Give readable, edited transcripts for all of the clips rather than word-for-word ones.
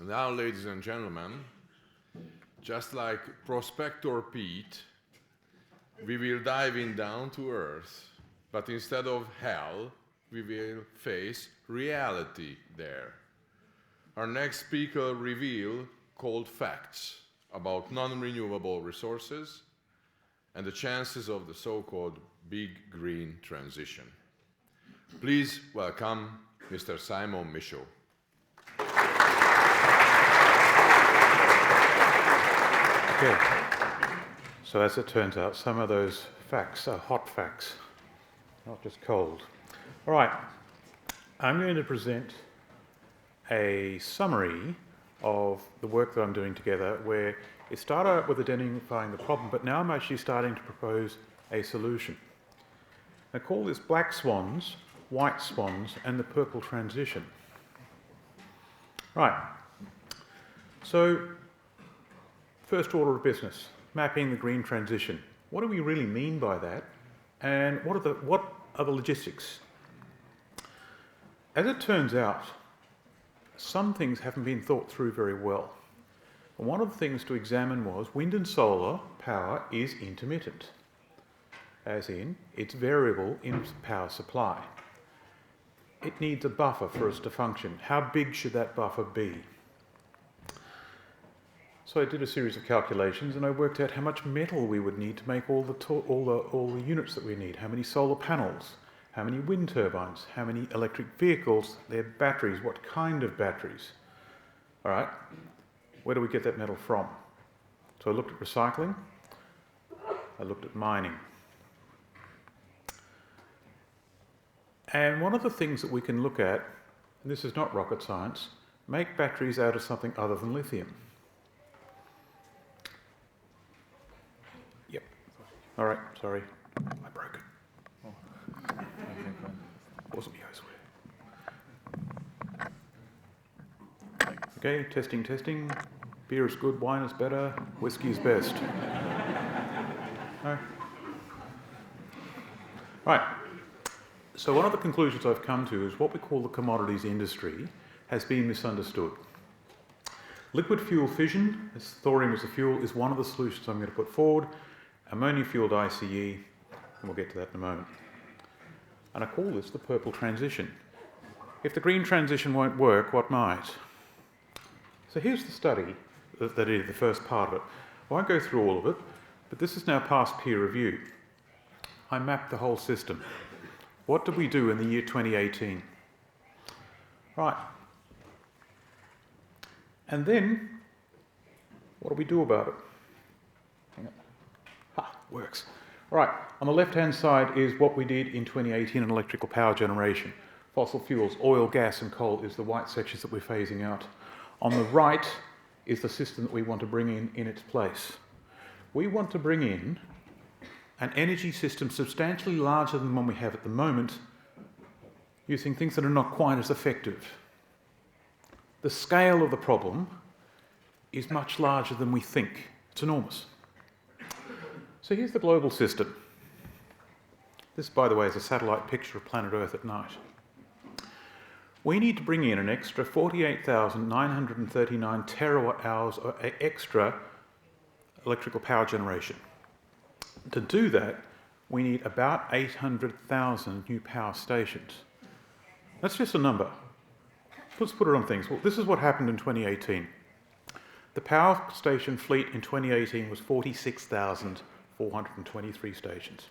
Now, ladies and gentlemen, just like Prospector Pete, we will dive in down to earth, but instead of hell, we will face reality there. Our next speaker will reveal cold facts about non-renewable resources and the chances of the so-called big green transition. Please welcome Mr. Simon Michaux. Okay. So as it turns out, some of those facts are hot facts, not just cold. All right. I'm going to present a summary of the work that I'm doing together, where it started out with identifying the problem, but now I'm actually starting to propose a solution. I call this black swans, white swans, and the purple transition. Right. So, first order of business, mapping the green transition. What do we really mean by that? And what are the logistics? As it turns out, some things haven't been thought through very well. And one of the things to examine was wind and solar power is intermittent, as in it's variable in power supply. It needs a buffer for us to function. How big should that buffer be? So I did a series of calculations and I worked out how much metal we would need to make all the units that we need. How many solar panels, how many wind turbines, how many electric vehicles, their batteries, what kind of batteries. All right, where do we get that metal from? So I looked at recycling, I looked at mining. And one of the things that we can look at, and this is not rocket science, make batteries out of something other than lithium. Yep. All right, sorry, I broke it. Wasn't me, I swear. Okay, testing. Beer is good, wine is better, whiskey is best. No? Right. So one of the conclusions I've come to is what we call the commodities industry has been misunderstood. Liquid fuel fission, as thorium as a fuel, is one of the solutions I'm going to put forward. Ammonia-fueled ICE, and we'll get to that in a moment. And I call this the purple transition. If the green transition won't work, what might? So here's the study that is the first part of it. I won't go through all of it, but this is now past peer review. I mapped the whole system. What did we do in the year 2018? Right. And then, what do we do about it? Hang on. Ha, works. All right, on the left-hand side is what we did in 2018 in electrical power generation. Fossil fuels, oil, gas, and coal is the white sections that we're phasing out. On the right is the system that we want to bring in its place. We want to bring in an energy system substantially larger than the one we have at the moment, using things that are not quite as effective. The scale of the problem is much larger than we think. It's enormous. So here's the global system. This, by the way, is a satellite picture of planet Earth at night. We need to bring in an extra 48,939 terawatt hours of extra electrical power generation. To do that, we need about 800,000 new power stations. That's just a number. Let's put it on things. Well, this is what happened in 2018. The power station fleet in 2018 was 46,423 stations.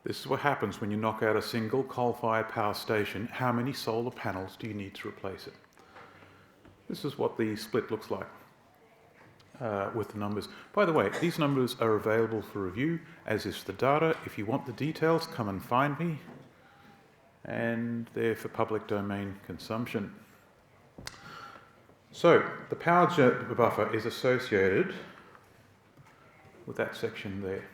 This is what happens when you knock out a single coal-fired power station. How many solar panels do you need to replace it? This is what the split looks like with the numbers. By the way, these numbers are available for review, as is the data. If you want the details, come and find me. And they're for public domain consumption. So, the power buffer is associated with that section there.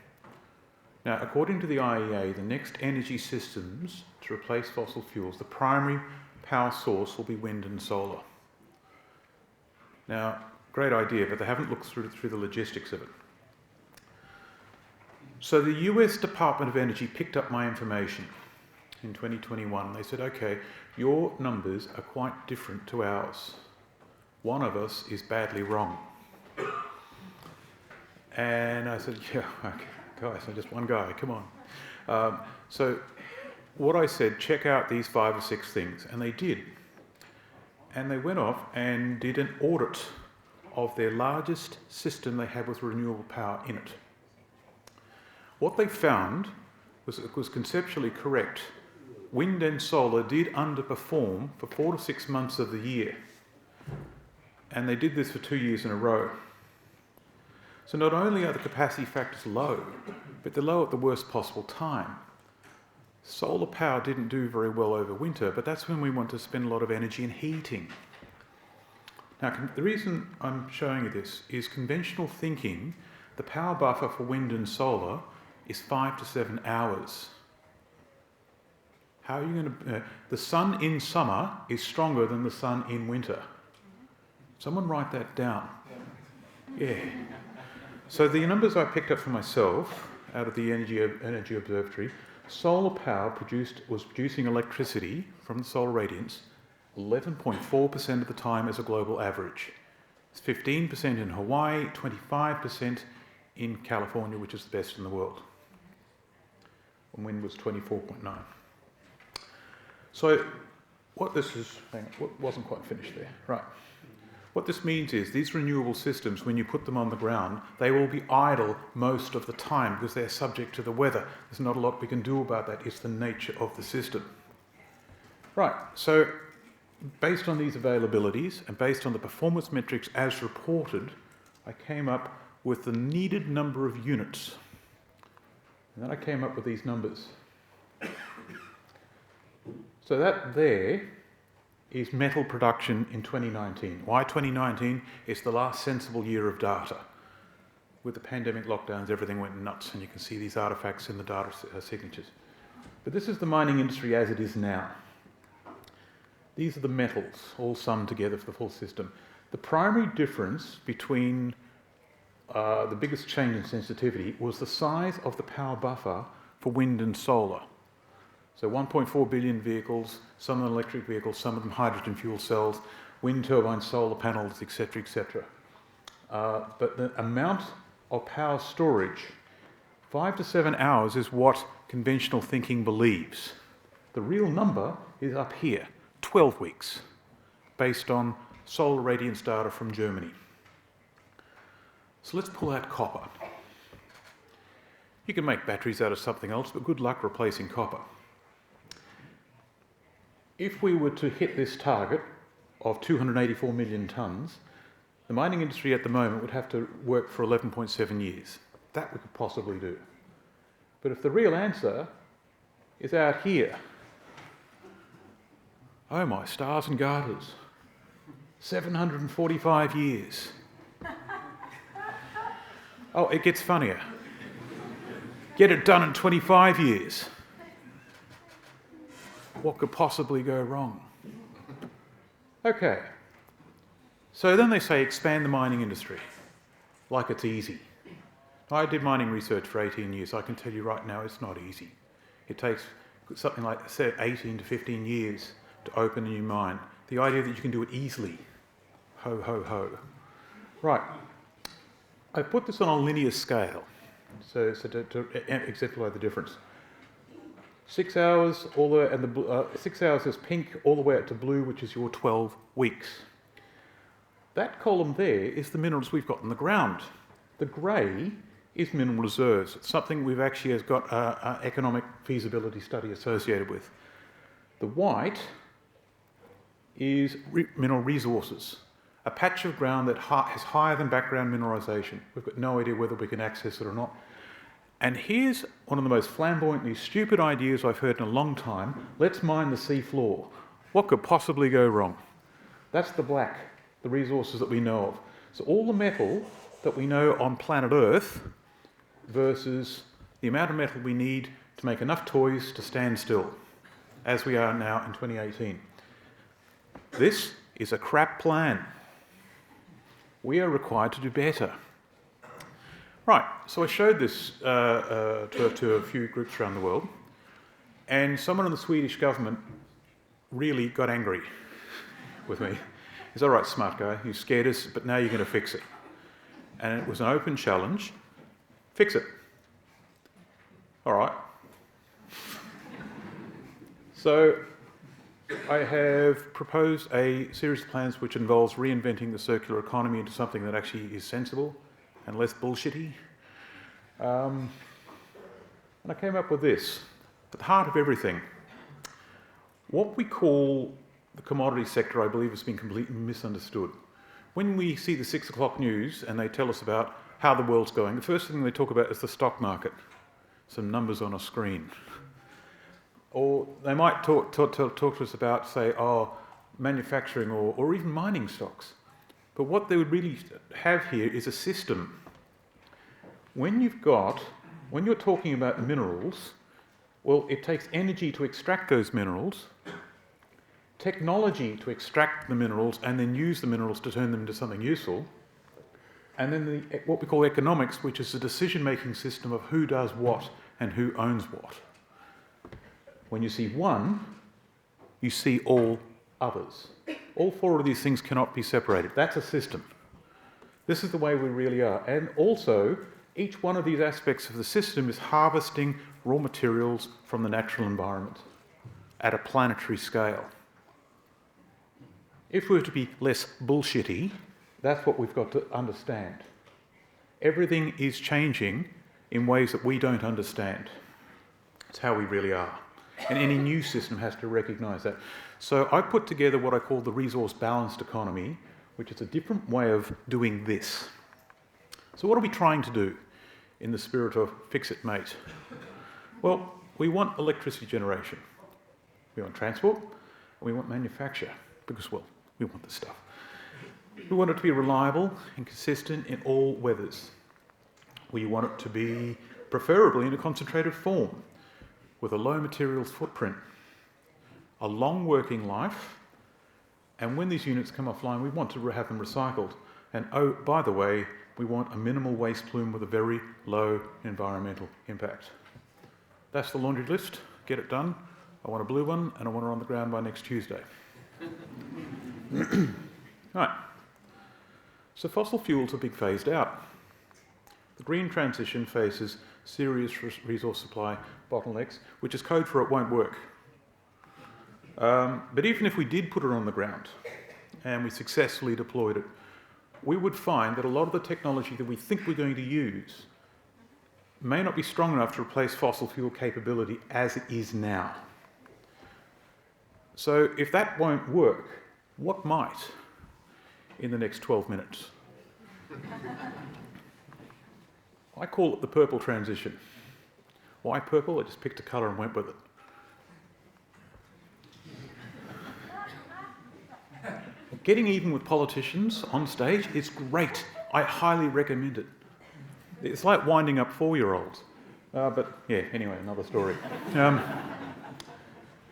Now, according to the IEA, the next energy systems to replace fossil fuels, the primary power source will be wind and solar. Now, great idea, but they haven't looked through the logistics of it. So the US Department of Energy picked up my information in 2021. They said, okay, your numbers are quite different to ours. One of us is badly wrong. And I said, yeah, okay, guys, I'm just one guy, come on. So what I said, check out these 5 or 6 things, and they did. And they went off and did an audit of their largest system they had with renewable power in it. What they found was it was conceptually correct. Wind and solar did underperform for 4 to 6 months of the year. And they did this for 2 years in a row. So not only are the capacity factors low, but they're low at the worst possible time. Solar power didn't do very well over winter, but that's when we want to spend a lot of energy in heating. Now, the reason I'm showing you this is conventional thinking, the power buffer for wind and solar is 5 to 7 hours. How are you going to... the sun in summer is stronger than the sun in winter. Someone write that down. Yeah. So the numbers I picked up for myself out of the Energy Observatory, solar power was producing electricity from the solar radiance 11.4% of the time as a global average. It's 15% in Hawaii, 25% in California, which is the best in the world. And wind was 24.9. So what this is, hang on, wasn't quite finished there, right. What this means is these renewable systems, when you put them on the ground, they will be idle most of the time because they're subject to the weather. There's not a lot we can do about that. It's the nature of the system. Right, so based on these availabilities and based on the performance metrics as reported, I came up with the needed number of units. And then I came up with these numbers. So that there is metal production in 2019. Why 2019? It's the last sensible year of data. With the pandemic lockdowns, everything went nuts, and you can see these artifacts in the data signatures. But this is the mining industry as it is now. These are the metals, all summed together for the full system. The primary difference between the biggest change in sensitivity was the size of the power buffer for wind and solar. So 1.4 billion vehicles, some of them electric vehicles, some of them hydrogen fuel cells, wind turbines, solar panels, etc., etc. But the amount of power storage, 5 to 7 hours is what conventional thinking believes. The real number is up here, 12 weeks, based on solar radiance data from Germany. So let's pull out copper. You can make batteries out of something else, but good luck replacing copper. If we were to hit this target of 284 million tonnes, the mining industry at the moment would have to work for 11.7 years. That we could possibly do. But if the real answer is out here, oh my stars and garters, 745 years. Oh, it gets funnier. Get it done in 25 years. What could possibly go wrong? Okay. So then they say expand the mining industry, like it's easy. I did mining research for 18 years. I can tell you right now it's not easy. It takes something like, say, 18 to 15 years to open a new mine. The idea that you can do it easily. Ho, ho, ho. Right. I put this on a linear scale, so to exemplify the difference. 6 hours, all the way, and 6 hours is pink, all the way up to blue, which is your 12 weeks. That column there is the minerals we've got in the ground. The grey is mineral reserves. It's something we've actually got an economic feasibility study associated with. The white is mineral resources, a patch of ground that has higher than background mineralisation. We've got no idea whether we can access it or not. And here's one of the most flamboyantly stupid ideas I've heard in a long time. Let's mine the sea floor. What could possibly go wrong? That's the black, the resources that we know of. So all the metal that we know on planet Earth versus the amount of metal we need to make enough toys to stand still, as we are now in 2018. This is a crap plan. We are required to do better. Right, so I showed this to a few groups around the world, And someone in the Swedish government really got angry with me. He said, all right, smart guy, you scared us, but now you're going to fix it. And it was an open challenge. Fix it. All right. So I have proposed a series of plans which involves reinventing the circular economy into something that actually is sensible and less bullshitty. And I came up with this. At the heart of everything, what we call the commodity sector, I believe, has been completely misunderstood. When we see the 6 o'clock news and they tell us about how the world's going, the first thing they talk about is the stock market, some numbers on a screen. Or they might talk to us about, say, manufacturing or even mining stocks. But what they would really have here is a system. When you're talking about minerals, well, it takes energy to extract those minerals, technology to extract the minerals and then use the minerals to turn them into something useful, and then what we call economics, which is the decision-making system of who does what and who owns what. When you see one, you see all others. All four of these things cannot be separated. That's a system. This is the way we really are. And also, each one of these aspects of the system is harvesting raw materials from the natural environment at a planetary scale. If we were to be less bullshitty, that's what we've got to understand. Everything is changing in ways that we don't understand. It's how we really are. And any new system has to recognise that. So I put together what I call the resource-balanced economy, which is a different way of doing this. So what are we trying to do in the spirit of fix it, mate? Well, we want electricity generation. We want transport, and we want manufacture, because, well, we want the stuff. We want it to be reliable and consistent in all weathers. We want it to be preferably in a concentrated form, with a low materials footprint, a long working life, and when these units come offline, we want to have them recycled. And oh, by the way, we want a minimal waste plume with a very low environmental impact. That's the laundry list. Get it done. I want a blue one, and I want it on the ground by next Tuesday. Right. So fossil fuels are being phased out. The green transition faces serious resource supply bottlenecks, which is code for it won't work. But even if we did put it on the ground and we successfully deployed it, we would find that a lot of the technology that we think we're going to use may not be strong enough to replace fossil fuel capability as it is now. So if that won't work, what might in the next 12 minutes? I call it the purple transition. Why purple? I just picked a colour and went with it. Getting even with politicians on stage is great. I highly recommend it. It's like winding up 4-year-olds. But yeah, anyway, another story.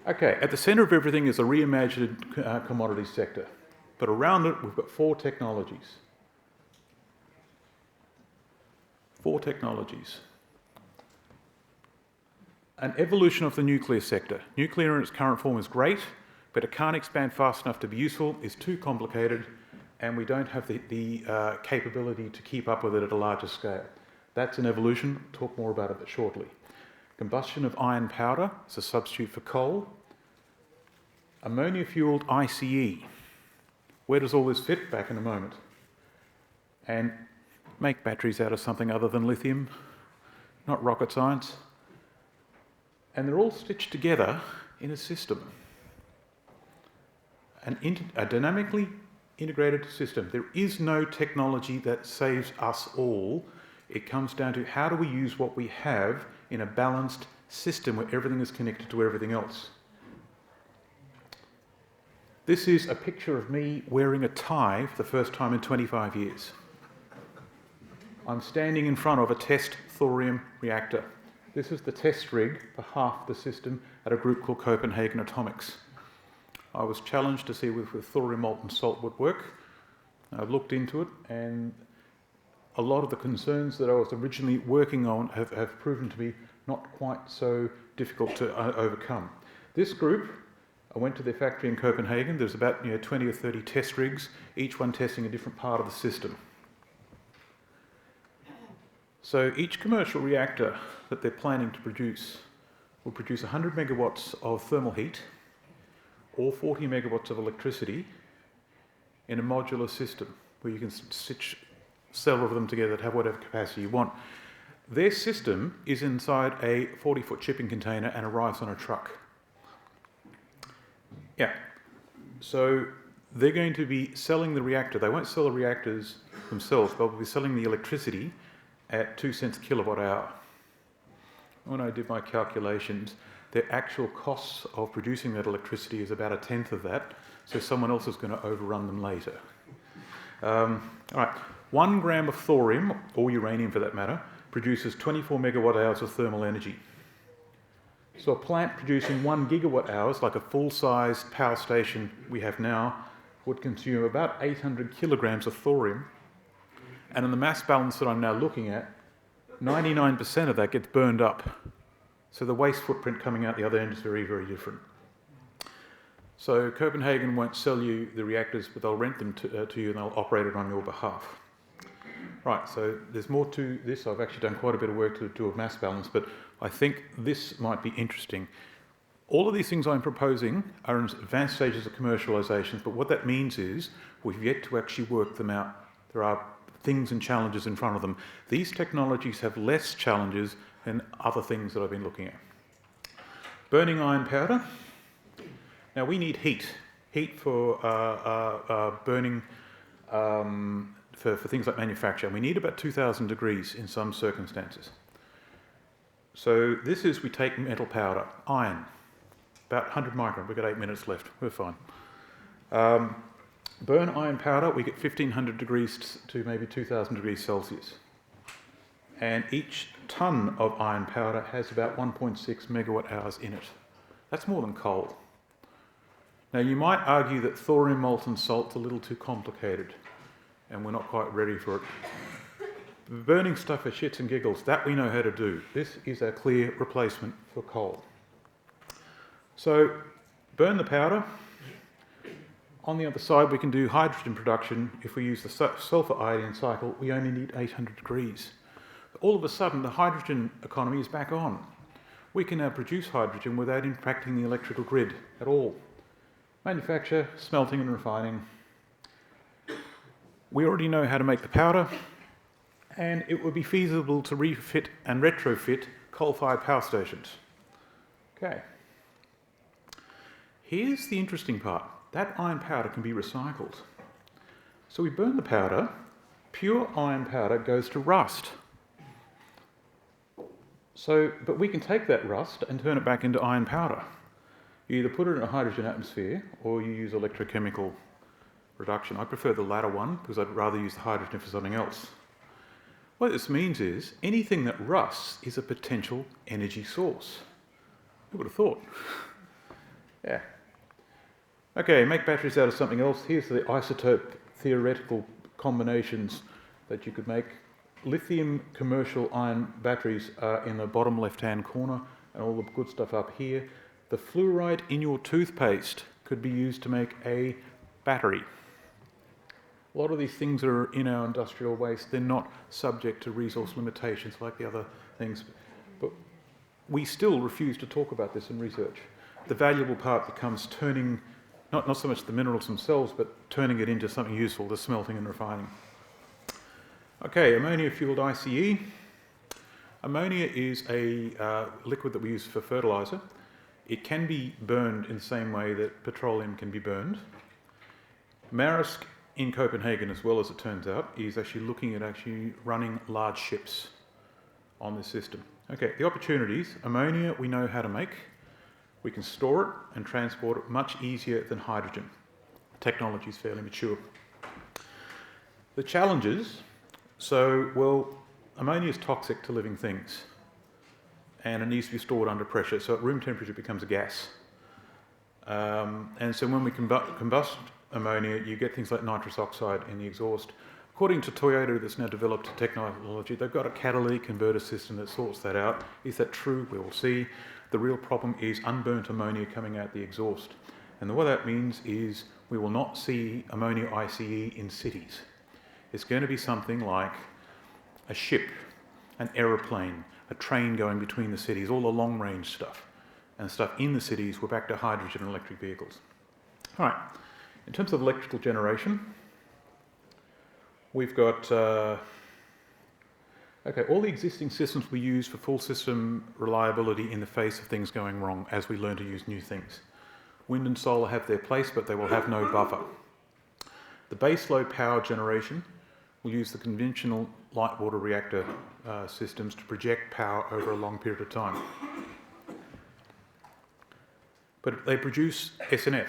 Okay, at the centre of everything is a reimagined commodity sector. But around it, we've got 4 technologies. 4 technologies. An evolution of the nuclear sector. Nuclear in its current form is great, but it can't expand fast enough to be useful, it's too complicated, and we don't have the capability to keep up with it at a larger scale. That's an evolution. I'll talk more about it shortly. Combustion of iron powder as a substitute for coal. Ammonia-fuelled ICE. Where does all this fit? Back in a moment. And make batteries out of something other than lithium. Not rocket science. And they're all stitched together in a system. A dynamically integrated system. There is no technology that saves us all. It comes down to how do we use what we have in a balanced system where everything is connected to everything else. This is a picture of me wearing a tie for the first time in 25 years. I'm standing in front of a test thorium reactor. This is the test rig for half the system at a group called Copenhagen Atomics. I was challenged to see if thorium molten salt would work. I've looked into it, and a lot of the concerns that I was originally working on have proven to be not quite so difficult to overcome. This group, I went to their factory in Copenhagen. There's about 20 or 30 test rigs, each one testing a different part of the system. So each commercial reactor that they're planning to produce will produce 100 megawatts of thermal heat or 40 megawatts of electricity in a modular system where you can stitch several of them together to have whatever capacity you want. Their system is inside a 40-foot shipping container and arrives on a truck. Yeah, so they're going to be selling the reactor. They won't sell the reactors themselves, but they'll be selling the electricity at 2 cents a kilowatt hour. When I did my calculations, the actual costs of producing that electricity is about 1/10 of that, so someone else is going to overrun them later. All right, 1 gram of thorium, or uranium for that matter, produces 24 megawatt hours of thermal energy. So a plant producing 1 gigawatt hours, like a full-sized power station we have now, would consume about 800 kilograms of thorium. And in the mass balance that I'm now looking at, 99% of that gets burned up. So the waste footprint coming out the other end is very, very different. So Copenhagen won't sell you the reactors, but they'll rent them to you and they'll operate it on your behalf. Right, so there's more to this. I've actually done quite a bit of work to do a mass balance, but I think this might be interesting. All of these things I'm proposing are in advanced stages of commercialisation, but what that means is we've yet to actually work them out. There are things and challenges in front of them. These technologies have less challenges than other things that I've been looking at. Burning iron powder. Now we need heat for burning for things like manufacture. We need about 2,000 degrees in some circumstances. So this is, we take metal powder, iron, about 100 micron. We've got 8 minutes left, we're fine. Burn iron powder, we get 1,500 degrees to maybe 2,000 degrees Celsius. And each ton of iron powder has about 1.6 megawatt hours in it. That's more than coal. Now you might argue that thorium molten salt's a little too complicated and we're not quite ready for it. Burning stuff for shits and giggles, that we know how to do. This is a clear replacement for coal. So burn the powder. On the other side, we can do hydrogen production. If we use the sulfur iodine cycle, we only need 800 degrees. All of a sudden, the hydrogen economy is back on. We can now produce hydrogen without impacting the electrical grid at all. Manufacture, smelting and refining. We already know how to make the powder, and it would be feasible to refit and retrofit coal-fired power stations. Okay. Here's the interesting part. That iron powder can be recycled. So we burn the powder, pure iron powder goes to rust. But we can take that rust and turn it back into iron powder. You either put it in a hydrogen atmosphere or you use electrochemical reduction. I prefer the latter one because I'd rather use the hydrogen for something else. What this means is anything that rusts is a potential energy source. Who would have thought? Yeah. Okay, make batteries out of something else. Here's the isotope theoretical combinations that you could make. Lithium commercial ion batteries are in the bottom left-hand corner and all the good stuff up here. The fluoride in your toothpaste could be used to make a battery. A lot of these things are in our industrial waste. They're not subject to resource limitations like the other things. But we still refuse to talk about this in research. The valuable part becomes turning, not so much the minerals themselves, but turning it into something useful, the smelting and refining. Okay, ammonia-fueled ICE. Ammonia is a liquid that we use for fertiliser. It can be burned in the same way that petroleum can be burned. Maersk in Copenhagen, as well as it turns out, is actually looking at running large ships on this system. Okay, the opportunities. Ammonia we know how to make. We can store it and transport it much easier than hydrogen. Technology is fairly mature. The challenges, ammonia is toxic to living things and it needs to be stored under pressure, so at room temperature it becomes a gas. And so when we combust ammonia, you get things like nitrous oxide in the exhaust. According to Toyota, that's now developed a technology, they've got a catalytic converter system that sorts that out. Is that true? We will see. The real problem is unburnt ammonia coming out the exhaust. And what that means is we will not see ammonia ICE in cities. It's going to be something like a ship, an aeroplane, a train going between the cities, all the long-range stuff. And stuff in the cities, we're back to hydrogen and electric vehicles. All right, in terms of electrical generation, we've got, all the existing systems we use for full system reliability in the face of things going wrong as we learn to use new things. Wind and solar have their place, but they will have no buffer. The baseload power generation will use the conventional light water reactor systems to project power over a long period of time. But they produce SNF.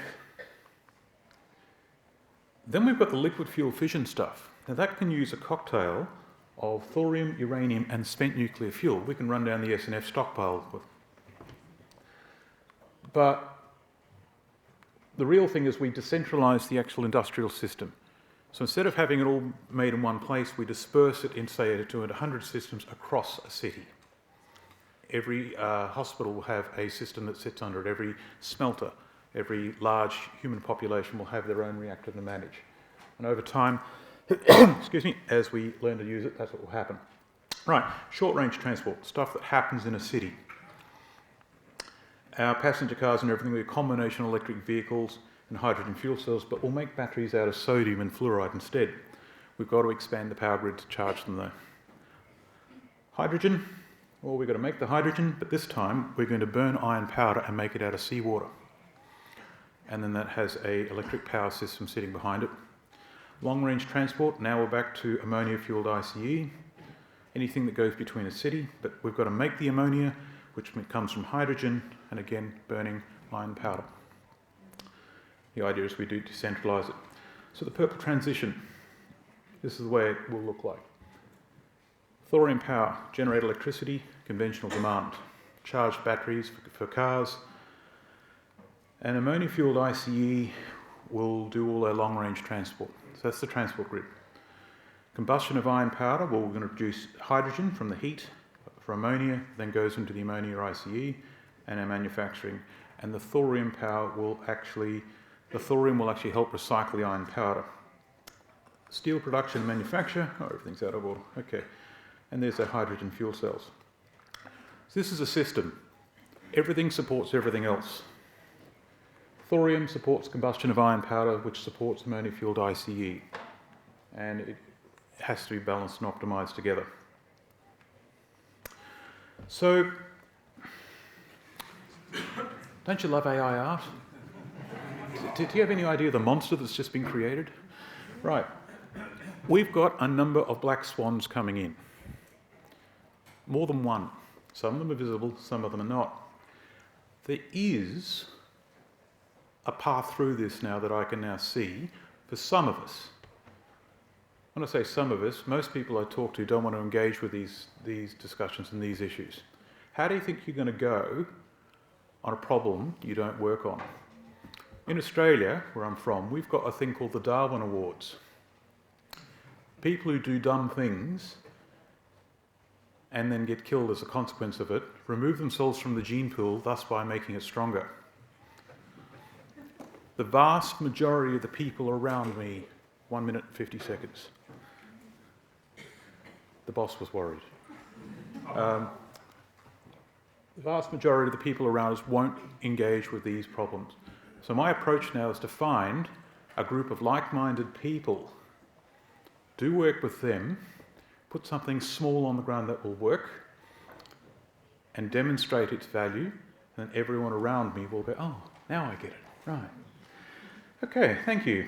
Then we've got the liquid fuel fission stuff. Now that can use a cocktail of thorium, uranium and spent nuclear fuel. We can run down the SNF stockpile with. But the real thing is we decentralise the actual industrial system. So instead of having it all made in one place, we disperse it in, say, to 100 systems across a city. Every hospital will have a system that sits under it. Every smelter, every large human population will have their own reactor to manage. And over time, excuse me, as we learn to use it, that's what will happen. Right, short-range transport, stuff that happens in a city. Our passenger cars and everything will be a combination of electric vehicles and hydrogen fuel cells, but we'll make batteries out of sodium and fluoride instead. We've got to expand the power grid to charge them though. Hydrogen, well, we've got to make the hydrogen, but this time we're going to burn iron powder and make it out of seawater. And then that has an electric power system sitting behind it. Long-range transport, now we're back to ammonia-fueled ICE. Anything that goes between a city, but we've got to make the ammonia, which comes from hydrogen, and again, burning iron powder. The idea is we do decentralise it. So the purple transition, this is the way it will look like. Thorium power, generate electricity, conventional demand. Charged batteries for cars. And ammonia-fueled ICE will do all our long-range transport. So that's the transport grid. Combustion of iron powder, well, we're going to produce hydrogen from the heat for ammonia, then goes into the ammonia ICE and our manufacturing. And the thorium power will actually, help recycle the iron powder. Steel production and manufacture, oh, everything's out of order, okay. And there's our hydrogen fuel cells. So this is a system. Everything supports everything else. Thorium supports combustion of iron powder, which supports ammonia-fueled ICE. And it has to be balanced and optimised together. So, don't you love AI art? Do you have any idea of the monster that's just been created? Right. We've got a number of black swans coming in. More than one. Some of them are visible, some of them are not. There is a path through this now that I can now see for some of us. When I say some of us, most people I talk to don't want to engage with these discussions and these issues. How do you think you're going to go on a problem you don't work on? In Australia, where I'm from, we've got a thing called the Darwin Awards. People who do dumb things and then get killed as a consequence of it, remove themselves from the gene pool, thus by making it stronger. The vast majority of the people around me, 1 minute and 50 seconds. The boss was worried. The vast majority of the people around us won't engage with these problems. So my approach now is to find a group of like-minded people, do work with them, put something small on the ground that will work, and demonstrate its value, and then everyone around me will go, oh, now I get it, right. Okay, thank you.